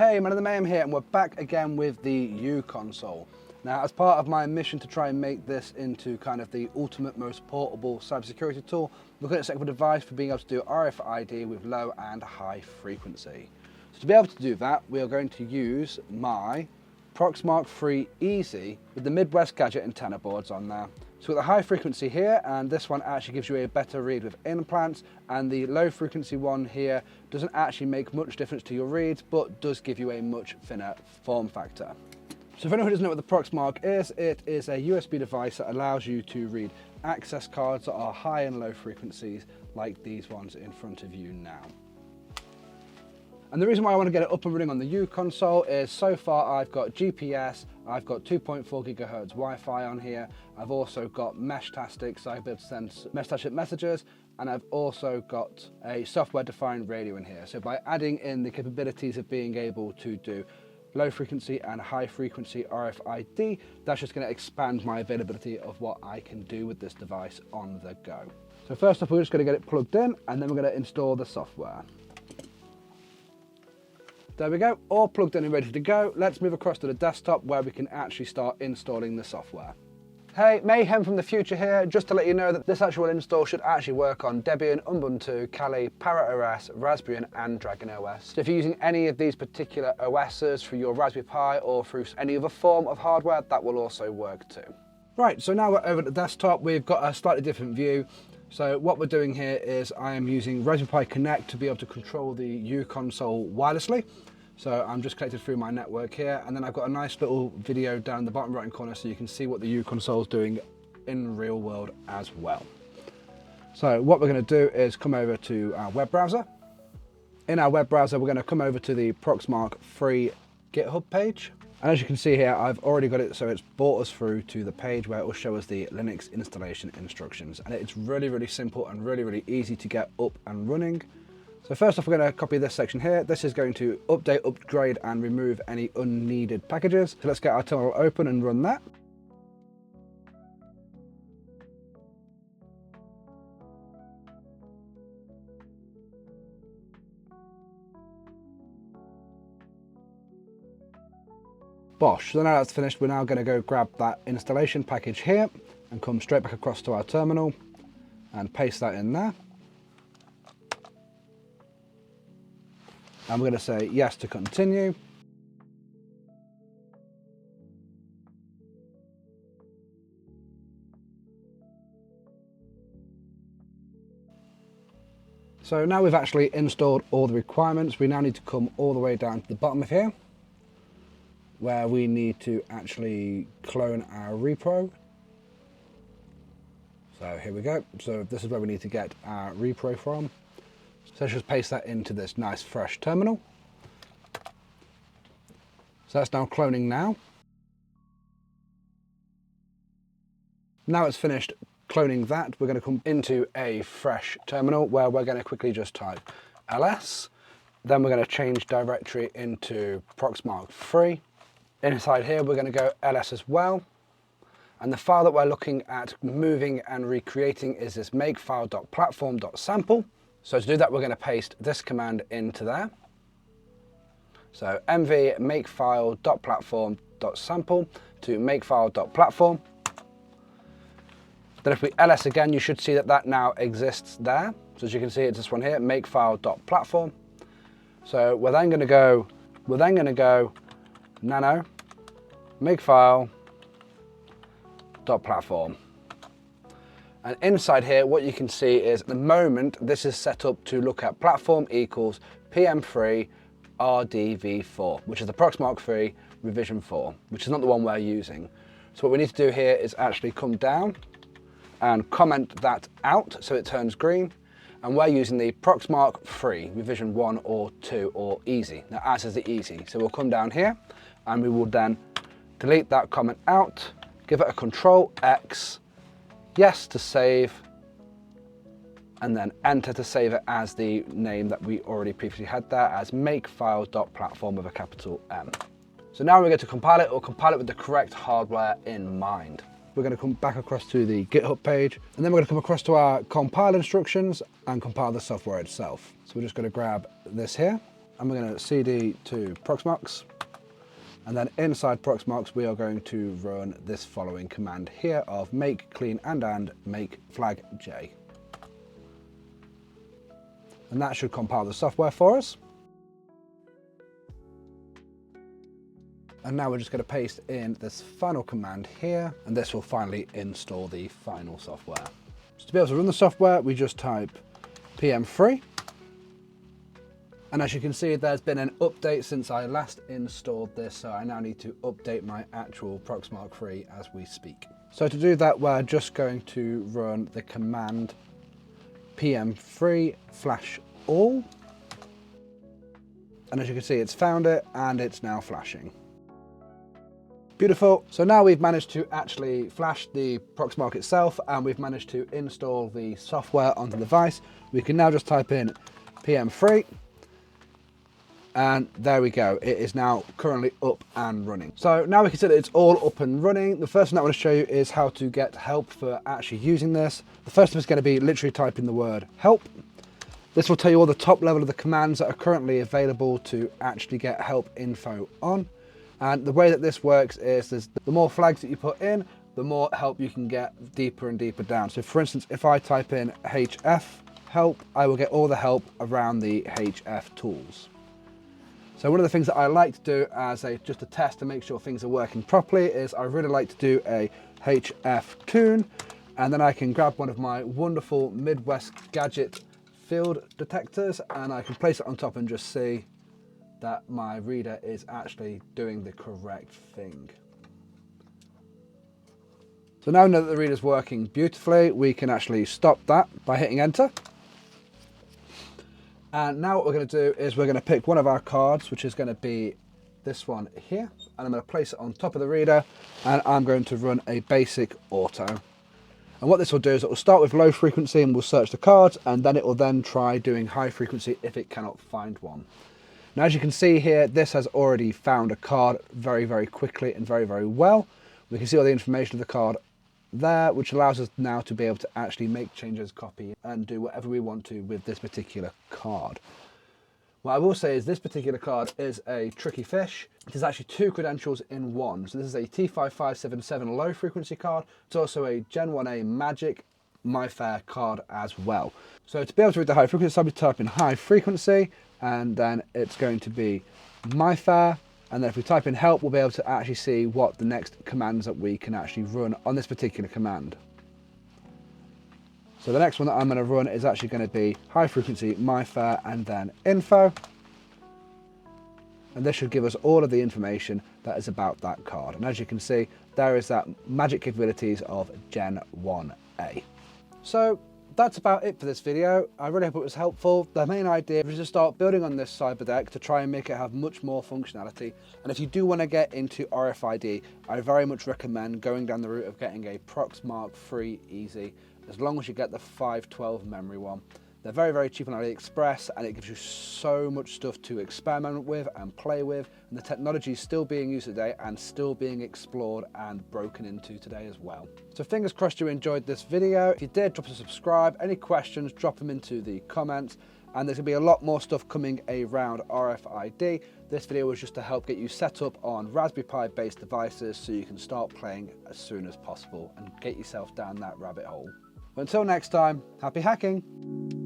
Hey, man of the Mayhem here, and we're back again with the uConsole. Now, as part of my mission to try and make this into kind of the ultimate, most portable cybersecurity tool, looking at a second device for being able to do RFID with low and high frequency. So to be able to do that, we are going to use my Proxmark3 Easy with the Midwest Gadget antenna boards on there. So we've got the high frequency here, and this one actually gives you a better read with implants, and the low frequency one here doesn't actually make much difference to your reads, but does give you a much thinner form factor. So for anyone who doesn't know what the Proxmark is, it is a USB device that allows you to read access cards that are high and low frequencies, like these ones in front of you now. And the reason why I want to get it up and running on the uConsole is so far I've got GPS, I've got 2.4 gigahertz Wi-Fi on here, I've also got Meshtastic, so I'll be able to send Meshtastic messages, and I've also got a software-defined radio in here. So by adding in the capabilities of being able to do low frequency and high frequency RFID, that's just going to expand my availability of what I can do with this device on the go. So first off, we're just going to get it plugged in, and then we're going to install the software. There we go, all plugged in and ready to go. Let's move across to the desktop where we can actually start installing the software. Hey, Mayhem from the future here, just to let you know that this actual install should actually work on Debian, Ubuntu, Kali, Parrot OS, Raspberry and DragonOS. So if you're using any of these particular OSs through your Raspberry Pi or through any other form of hardware, that will also work too. Right, so now we're over at the desktop, we've got a slightly different view. So what we're doing here is I am using Raspberry Pi Connect to be able to control the uConsole wirelessly. So I'm just connected through my network here, and then I've got a nice little video down the bottom right hand corner so you can see what the uConsole is doing in real world as well. So what we're going to do is come over to our web browser. In our web browser, we're going to come over to the Proxmark3 GitHub page. And as you can see here, I've already got it, so it's brought us through to the page where it will show us the Linux installation instructions. And it's really, really simple and really, really easy to get up and running. So first off, we're going to copy this section here. This is going to update, upgrade and remove any unneeded packages. So let's get our terminal open and run that. Bosh, so now that's finished, we're now going to go grab that installation package here and come straight back across to our terminal and paste that in there. And we're going to say yes to continue. So now we've actually installed all the requirements, we now need to come all the way down to the bottom of here, where we need to actually clone our repro. So here we go. So this is where we need to get our repro from. So let's just paste that into this nice fresh terminal. So that's now cloning now. Now it's finished cloning that, we're going to come into a fresh terminal where we're going to quickly just type ls. Then we're going to change directory into Proxmark3. Inside here we're going to go ls as well. And the file that we're looking at moving and recreating is this makefile.platform.sample. So to do that, we're going to paste this command into there. So mv makefile.platform.sample to makefile.platform. Then if we ls again, you should see that that now exists there. So as you can see, it's this one here, makefile.platform. So we're then going to go nano makefile.platform. And inside here, what you can see is at the moment, this is set up to look at platform equals PM3 RDV4, which is the Proxmark3 revision 4, which is not the one we're using. So what we need to do here is actually come down and comment that out so it turns green. And we're using the Proxmark3 revision 1 or 2 or easy. Now ours is the easy. So we'll come down here and we will then delete that comment out, give it a Control X, yes to save, and then enter to save it as the name that we already previously had there as makefile.platform with a capital M. So now we're going to compile it, or compile it with the correct hardware in mind. We're going to come back across to the GitHub page, and then we're going to come across to our compile instructions and compile the software itself. So we're just going to grab this here, and we're going to cd to Proxmark. And then inside Proxmark, we are going to run this following command here of make clean and make flag J. And that should compile the software for us. And now we're just going to paste in this final command here, and this will finally install the final software. So to be able to run the software, we just type pm3. And as you can see, there's been an update since I last installed this, so I now need to update my actual Proxmark3 as we speak. So to do that, we're just going to run the command pm3 flash all. And as you can see, it's found it and it's now flashing. Beautiful. So now we've managed to actually flash the Proxmark itself, and we've managed to install the software onto the device. We can now just type in pm3, and there we go. It is now currently up and running. So now we can see that it's all up and running. The first thing I want to show you is how to get help for actually using this. The first one is going to be literally typing the word help. This will tell you all the top level of the commands that are currently available to actually get help info on. And the way that this works is the more flags that you put in, the more help you can get deeper and deeper down. So for instance, if I type in HF help, I will get all the help around the HF tools. So one of the things that I like to do as just a test to make sure things are working properly is I really like to do a HF tune, and then I can grab one of my wonderful Midwest Gadget field detectors and I can place it on top and just see that my reader is actually doing the correct thing. So now that the reader's working beautifully, we can actually stop that by hitting enter. And now what we're going to do is we're going to pick one of our cards, which is going to be this one here, and I'm going to place it on top of the reader, and I'm going to run a basic auto. And what this will do is it will start with low frequency and we'll search the cards, and then it will then try doing high frequency if it cannot find one. Now, as you can see here, this has already found a card very, very quickly and very, very well. We can see all the information of the card there, which allows us now to be able to actually make changes, copy, and do whatever we want to with this particular card. What I will say is this particular card is a tricky fish. It is actually two credentials in one. So this is a T5577 low frequency card. It's also a Gen 1A Magic MIFARE card as well. So to be able to read the high frequency, I'll be typing high frequency, and then it's going to be MIFARE, and then if we type in help, we'll be able to actually see what the next commands that we can actually run on this particular command. So the next one that I'm going to run is actually going to be high frequency MIFARE and then info, and this should give us all of the information that is about that card. And as you can see, there is that magic capabilities of Gen 1A. So that's about it for this video. I really hope it was helpful. The main idea was to start building on this Cyberdeck to try and make it have much more functionality. And if you do want to get into RFID, I very much recommend going down the route of getting a Proxmark3 Easy, as long as you get the 512 memory one. They're very, very cheap on AliExpress, and it gives you so much stuff to experiment with and play with, and the technology is still being used today and still being explored and broken into today as well. So fingers crossed you enjoyed this video. If you did, drop us a subscribe. Any questions, drop them into the comments, and there's going to be a lot more stuff coming around RFID. This video was just to help get you set up on Raspberry Pi based devices so you can start playing as soon as possible and get yourself down that rabbit hole. Until next time, happy hacking!